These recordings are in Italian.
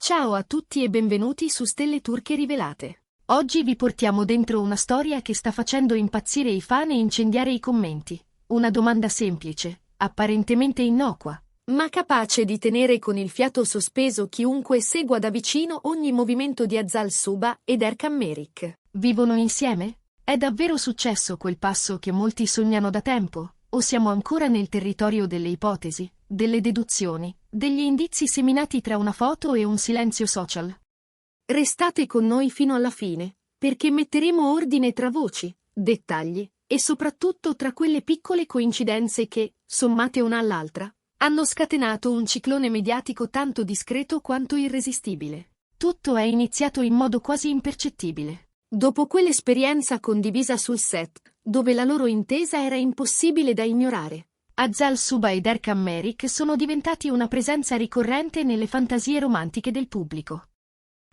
Ciao a tutti e benvenuti su Stelle Turche Rivelate. Oggi vi portiamo dentro una storia che sta facendo impazzire i fan e incendiare i commenti. Una domanda semplice, apparentemente innocua, ma capace di tenere con il fiato sospeso chiunque segua da vicino ogni movimento di Azal Suba ed Erkan Merik. Vivono insieme? È davvero successo quel passo che molti sognano da tempo? O siamo ancora nel territorio delle ipotesi, delle deduzioni, degli indizi seminati tra una foto e un silenzio social? Restate con noi fino alla fine, perché metteremo ordine tra voci, dettagli e soprattutto tra quelle piccole coincidenze che, sommate una all'altra, hanno scatenato un ciclone mediatico tanto discreto quanto irresistibile. Tutto è iniziato in modo quasi impercettibile. Dopo quell'esperienza condivisa sul set, dove la loro intesa era impossibile da ignorare, Azal Suba ed Erkan Merik sono diventati una presenza ricorrente nelle fantasie romantiche del pubblico.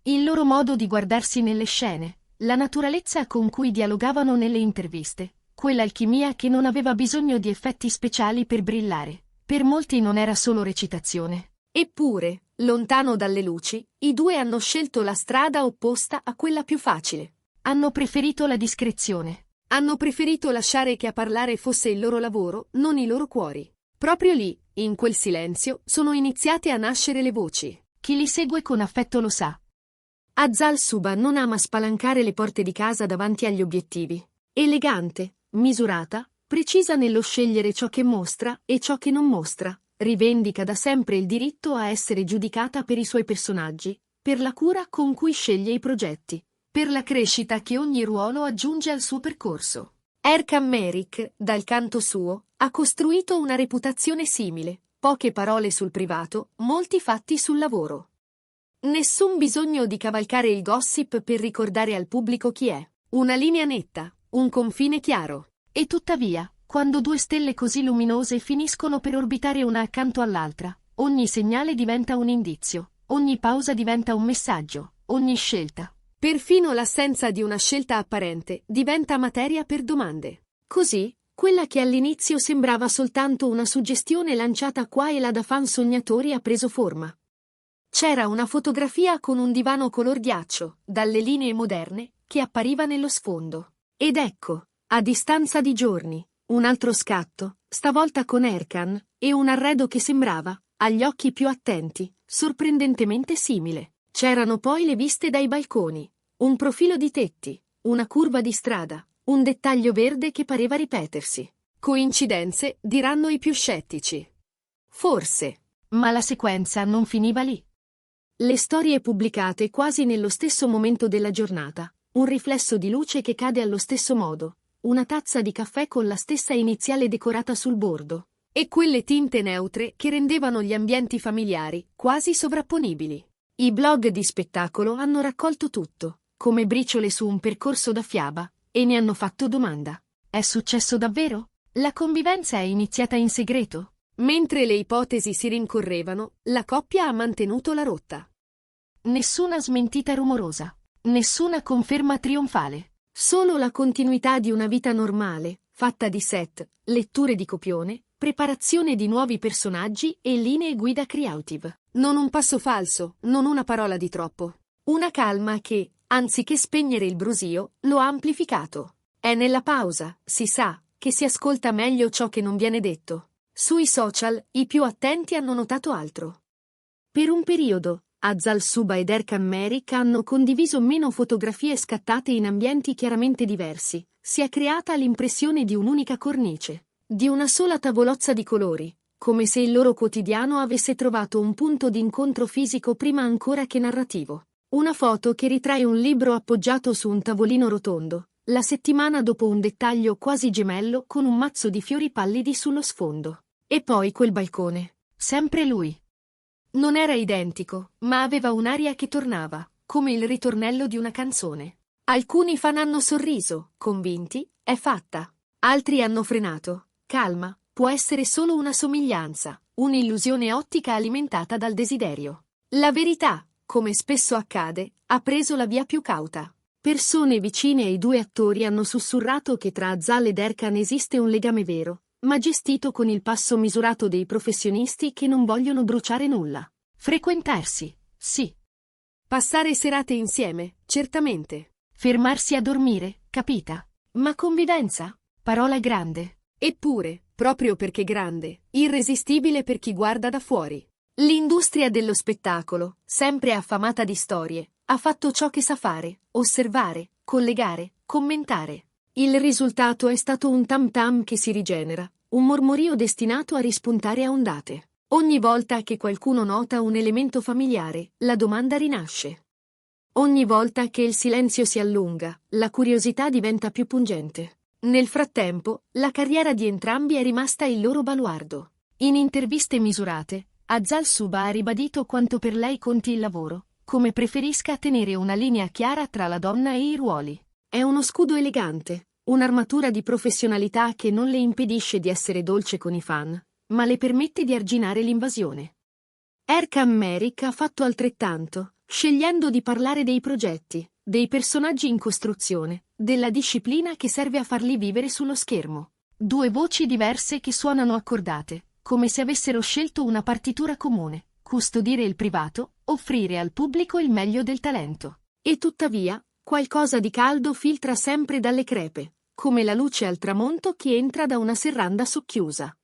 Il loro modo di guardarsi nelle scene, la naturalezza con cui dialogavano nelle interviste, quell'alchimia che non aveva bisogno di effetti speciali per brillare, per molti non era solo recitazione. Eppure, lontano dalle luci, i due hanno scelto la strada opposta a quella più facile. Hanno preferito la discrezione. Hanno preferito lasciare che a parlare fosse il loro lavoro, non i loro cuori. Proprio lì, in quel silenzio, sono iniziate a nascere le voci. Chi li segue con affetto lo sa. Azal Suba non ama spalancare le porte di casa davanti agli obiettivi. Elegante, misurata, precisa nello scegliere ciò che mostra e ciò che non mostra, rivendica da sempre il diritto a essere giudicata per i suoi personaggi, per la cura con cui sceglie i progetti, per la crescita che ogni ruolo aggiunge al suo percorso. Erkan Merik, dal canto suo, ha costruito una reputazione simile, poche parole sul privato, molti fatti sul lavoro. Nessun bisogno di cavalcare il gossip per ricordare al pubblico chi è. Una linea netta, un confine chiaro. E tuttavia, quando due stelle così luminose finiscono per orbitare una accanto all'altra, ogni segnale diventa un indizio, ogni pausa diventa un messaggio, ogni scelta, perfino l'assenza di una scelta apparente, diventa materia per domande. Così, quella che all'inizio sembrava soltanto una suggestione lanciata qua e là da fan sognatori ha preso forma. C'era una fotografia con un divano color ghiaccio, dalle linee moderne, che appariva nello sfondo. Ed ecco, a distanza di giorni, un altro scatto, stavolta con Erkan, e un arredo che sembrava, agli occhi più attenti, sorprendentemente simile. C'erano poi le viste dai balconi, un profilo di tetti, una curva di strada, un dettaglio verde che pareva ripetersi. Coincidenze, diranno i più scettici. Forse. Ma la sequenza non finiva lì. Le storie pubblicate quasi nello stesso momento della giornata, un riflesso di luce che cade allo stesso modo, una tazza di caffè con la stessa iniziale decorata sul bordo, e quelle tinte neutre che rendevano gli ambienti familiari quasi sovrapponibili. I blog di spettacolo hanno raccolto tutto, come briciole su un percorso da fiaba, e ne hanno fatto domanda. È successo davvero? La convivenza è iniziata in segreto? Mentre le ipotesi si rincorrevano, la coppia ha mantenuto la rotta. Nessuna smentita rumorosa, nessuna conferma trionfale, solo la continuità di una vita normale, fatta di set, letture di copione, preparazione di nuovi personaggi e linee guida creative. Non un passo falso, non una parola di troppo. Una calma che, anziché spegnere il brusio, lo ha amplificato. È nella pausa, si sa, che si ascolta meglio ciò che non viene detto. Sui social, i più attenti hanno notato altro. Per un periodo, Azal Suba ed Erkan Merik hanno condiviso meno fotografie scattate in ambienti chiaramente diversi. Si è creata l'impressione di un'unica cornice, di una sola tavolozza di colori, come se il loro quotidiano avesse trovato un punto d'incontro fisico prima ancora che narrativo. Una foto che ritrae un libro appoggiato su un tavolino rotondo, la settimana dopo un dettaglio quasi gemello con un mazzo di fiori pallidi sullo sfondo. E poi quel balcone. Sempre lui. Non era identico, ma aveva un'aria che tornava, come il ritornello di una canzone. Alcuni fan hanno sorriso, convinti, è fatta. Altri hanno frenato. Calma, può essere solo una somiglianza, un'illusione ottica alimentata dal desiderio. La verità, come spesso accade, ha preso la via più cauta. Persone vicine ai due attori hanno sussurrato che tra Azal ed Erkan esiste un legame vero, ma gestito con il passo misurato dei professionisti che non vogliono bruciare nulla. Frequentarsi, sì, Passare serate insieme, certamente. Fermarsi a dormire, capita. Ma convivenza? Parola grande. Eppure, proprio perché grande, irresistibile per chi guarda da fuori. L'industria dello spettacolo, sempre affamata di storie, ha fatto ciò che sa fare: osservare, collegare, commentare. Il risultato è stato un tam tam che si rigenera, un mormorio destinato a rispuntare a ondate. Ogni volta che qualcuno nota un elemento familiare, la domanda rinasce. Ogni volta che il silenzio si allunga, la curiosità diventa più pungente. Nel frattempo, la carriera di entrambi è rimasta il loro baluardo. In interviste misurate, Azal Suba ha ribadito quanto per lei conti il lavoro, come preferisca tenere una linea chiara tra la donna e i ruoli. È uno scudo elegante, un'armatura di professionalità che non le impedisce di essere dolce con i fan, ma le permette di arginare l'invasione. Erkan Meric ha fatto altrettanto, scegliendo di parlare dei progetti, dei personaggi in costruzione, della disciplina che serve a farli vivere sullo schermo. Due voci diverse che suonano accordate, come se avessero scelto una partitura comune: custodire il privato, offrire al pubblico il meglio del talento. E tuttavia, qualcosa di caldo filtra sempre dalle crepe, come la luce al tramonto che entra da una serranda socchiusa.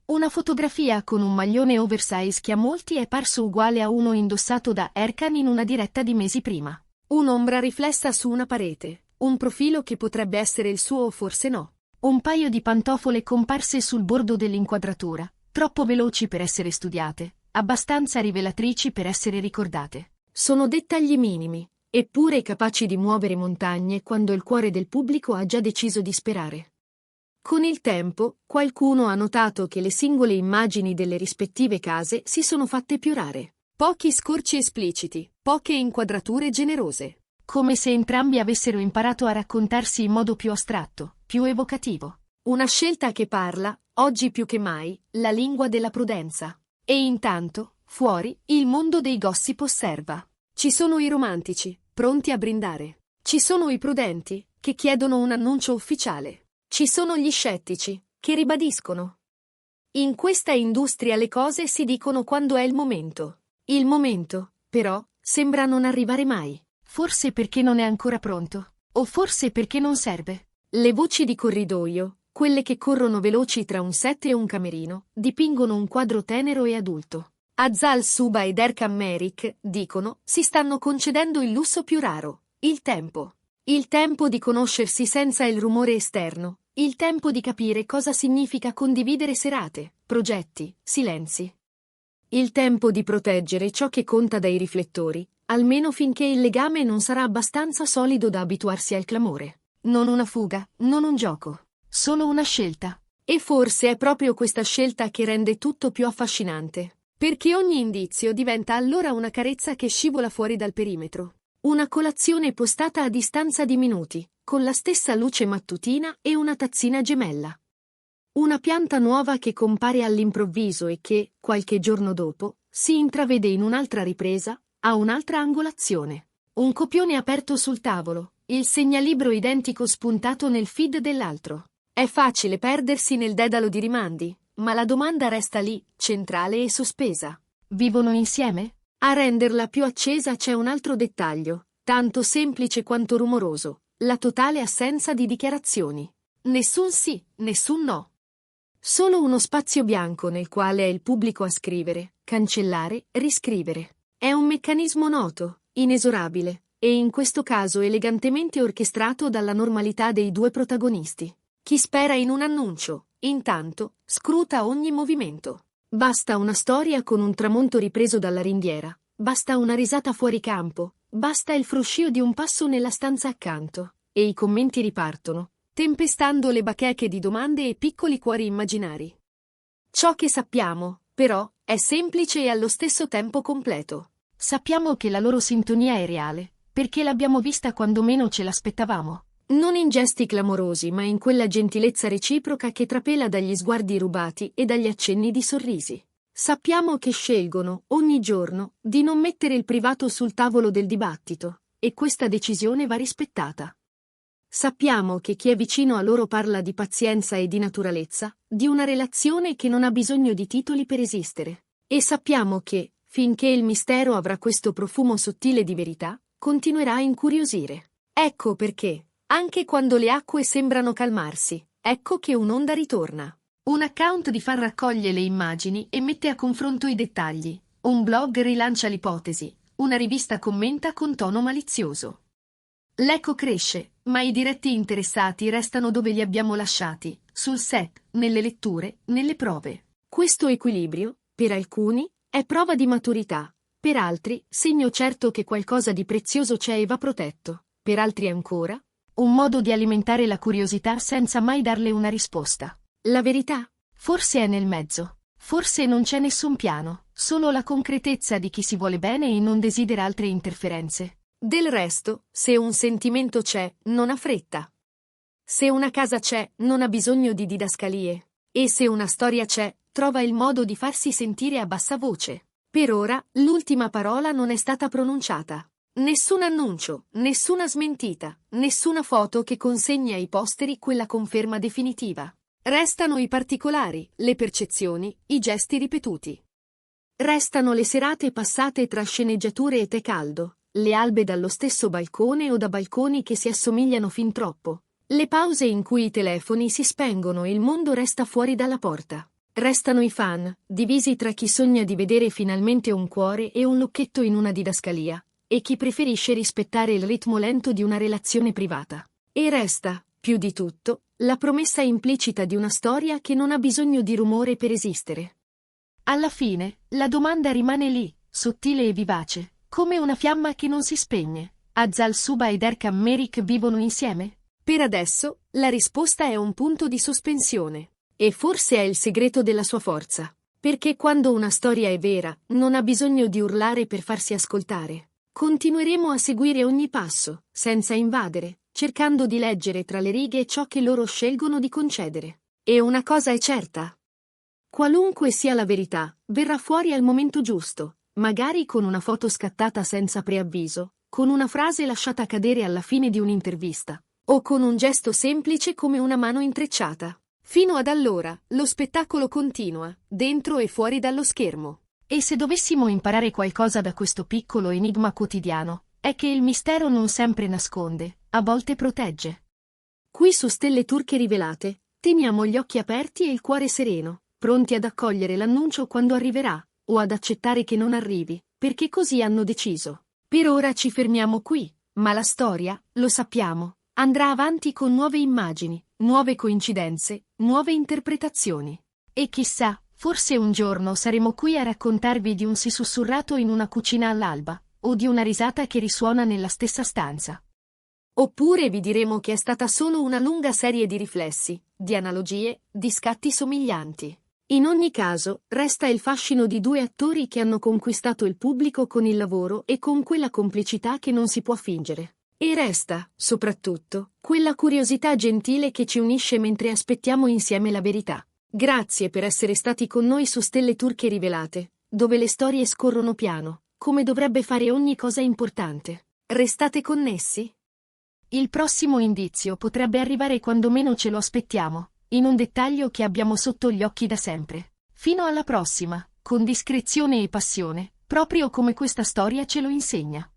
Una fotografia con un maglione oversize che a molti è parso uguale a uno indossato da Erkan in una diretta di mesi prima. Un'ombra riflessa su una parete, un profilo che potrebbe essere il suo o forse no. Un paio di pantofole comparse sul bordo dell'inquadratura, troppo veloci per essere studiate, abbastanza rivelatrici per essere ricordate. Sono dettagli minimi, eppure capaci di muovere montagne quando il cuore del pubblico ha già deciso di sperare. Con il tempo, qualcuno ha notato che le singole immagini delle rispettive case si sono fatte più rare. Pochi scorci espliciti, poche inquadrature generose. Come se entrambi avessero imparato a raccontarsi in modo più astratto, più evocativo. Una scelta che parla, oggi più che mai, la lingua della prudenza. E intanto, fuori, il mondo dei gossip osserva. Ci sono i romantici, pronti a brindare. Ci sono i prudenti, che chiedono un annuncio ufficiale. Ci sono gli scettici, che ribadiscono. In questa industria le cose si dicono quando è il momento. Il momento, però, sembra non arrivare mai. Forse perché non è ancora pronto, o forse perché non serve. Le voci di corridoio, quelle che corrono veloci tra un set e un camerino, dipingono un quadro tenero e adulto. Azal Suba ed Erkan Meric, dicono, si stanno concedendo il lusso più raro: il tempo. Il tempo di conoscersi senza il rumore esterno, il tempo di capire cosa significa condividere serate, progetti, silenzi. Il tempo di proteggere ciò che conta dai riflettori, almeno finché il legame non sarà abbastanza solido da abituarsi al clamore. Non una fuga, non un gioco, solo una scelta. E forse è proprio questa scelta che rende tutto più affascinante, perché ogni indizio diventa allora una carezza che scivola fuori dal perimetro. Una colazione postata a distanza di minuti, con la stessa luce mattutina e una tazzina gemella. Una pianta nuova che compare all'improvviso e che, qualche giorno dopo, si intravede in un'altra ripresa, a un'altra angolazione. Un copione aperto sul tavolo, il segnalibro identico spuntato nel feed dell'altro. È facile perdersi nel dedalo di rimandi, ma la domanda resta lì, centrale e sospesa. Vivono insieme? A renderla più accesa c'è un altro dettaglio, tanto semplice quanto rumoroso: la totale assenza di dichiarazioni. Nessun sì, nessun no. Solo uno spazio bianco nel quale è il pubblico a scrivere, cancellare, riscrivere. È un meccanismo noto, inesorabile, e in questo caso elegantemente orchestrato dalla normalità dei due protagonisti. Chi spera in un annuncio, intanto, scruta ogni movimento. Basta una storia con un tramonto ripreso dalla ringhiera, basta una risata fuori campo, basta il fruscio di un passo nella stanza accanto, e i commenti ripartono, tempestando le bacheche di domande e piccoli cuori immaginari. Ciò che sappiamo, però, è semplice e allo stesso tempo completo. Sappiamo che la loro sintonia è reale, perché l'abbiamo vista quando meno ce l'aspettavamo. Non in gesti clamorosi, ma in quella gentilezza reciproca che trapela dagli sguardi rubati e dagli accenni di sorrisi. Sappiamo che scelgono, ogni giorno, di non mettere il privato sul tavolo del dibattito, e questa decisione va rispettata. Sappiamo che chi è vicino a loro parla di pazienza e di naturalezza, di una relazione che non ha bisogno di titoli per esistere. E sappiamo che, finché il mistero avrà questo profumo sottile di verità, continuerà a incuriosire. Ecco perché, anche quando le acque sembrano calmarsi, ecco che un'onda ritorna. Un account di fan raccoglie le immagini e mette a confronto i dettagli. Un blog rilancia l'ipotesi. Una rivista commenta con tono malizioso. L'eco cresce, ma i diretti interessati restano dove li abbiamo lasciati, sul set, nelle letture, nelle prove. Questo equilibrio, per alcuni, è prova di maturità, per altri, segno certo che qualcosa di prezioso c'è e va protetto, per altri ancora, un modo di alimentare la curiosità senza mai darle una risposta. La verità? Forse è nel mezzo. Forse non c'è nessun piano, solo la concretezza di chi si vuole bene e non desidera altre interferenze. Del resto, se un sentimento c'è, non ha fretta. Se una casa c'è, non ha bisogno di didascalie. E se una storia c'è, trova il modo di farsi sentire a bassa voce. Per ora, l'ultima parola non è stata pronunciata. Nessun annuncio, nessuna smentita, nessuna foto che consegni ai posteri quella conferma definitiva. Restano i particolari, le percezioni, i gesti ripetuti. Restano le serate passate tra sceneggiature e tè caldo, le albe dallo stesso balcone o da balconi che si assomigliano fin troppo, le pause in cui i telefoni si spengono e il mondo resta fuori dalla porta. Restano i fan, divisi tra chi sogna di vedere finalmente un cuore e un lucchetto in una didascalia, e chi preferisce rispettare il ritmo lento di una relazione privata. E resta, più di tutto, la promessa implicita di una storia che non ha bisogno di rumore per esistere. Alla fine, la domanda rimane lì, sottile e vivace, come una fiamma che non si spegne. Azal Suba ed Erkam Merik vivono insieme? Per adesso, la risposta è un punto di sospensione. E forse è il segreto della sua forza. Perché quando una storia è vera, non ha bisogno di urlare per farsi ascoltare. Continueremo a seguire ogni passo, senza invadere, cercando di leggere tra le righe ciò che loro scelgono di concedere. E una cosa è certa. Qualunque sia la verità, verrà fuori al momento giusto, magari con una foto scattata senza preavviso, con una frase lasciata cadere alla fine di un'intervista, o con un gesto semplice come una mano intrecciata. Fino ad allora, lo spettacolo continua, dentro e fuori dallo schermo. E se dovessimo imparare qualcosa da questo piccolo enigma quotidiano, è che il mistero non sempre nasconde, a volte protegge. Qui su Stelle Turche Rivelate, teniamo gli occhi aperti e il cuore sereno, pronti ad accogliere l'annuncio quando arriverà, o ad accettare che non arrivi, perché così hanno deciso. Per ora ci fermiamo qui, ma la storia, lo sappiamo, andrà avanti con nuove immagini, nuove coincidenze, nuove interpretazioni. E chissà, forse un giorno saremo qui a raccontarvi di un sì sussurrato in una cucina all'alba, o di una risata che risuona nella stessa stanza. Oppure vi diremo che è stata solo una lunga serie di riflessi, di analogie, di scatti somiglianti. In ogni caso, resta il fascino di due attori che hanno conquistato il pubblico con il lavoro e con quella complicità che non si può fingere. E resta, soprattutto, quella curiosità gentile che ci unisce mentre aspettiamo insieme la verità. Grazie per essere stati con noi su Stelle Turche Rivelate, dove le storie scorrono piano, come dovrebbe fare ogni cosa importante. Restate connessi? Il prossimo indizio potrebbe arrivare quando meno ce lo aspettiamo, in un dettaglio che abbiamo sotto gli occhi da sempre. Fino alla prossima, con discrezione e passione, proprio come questa storia ce lo insegna.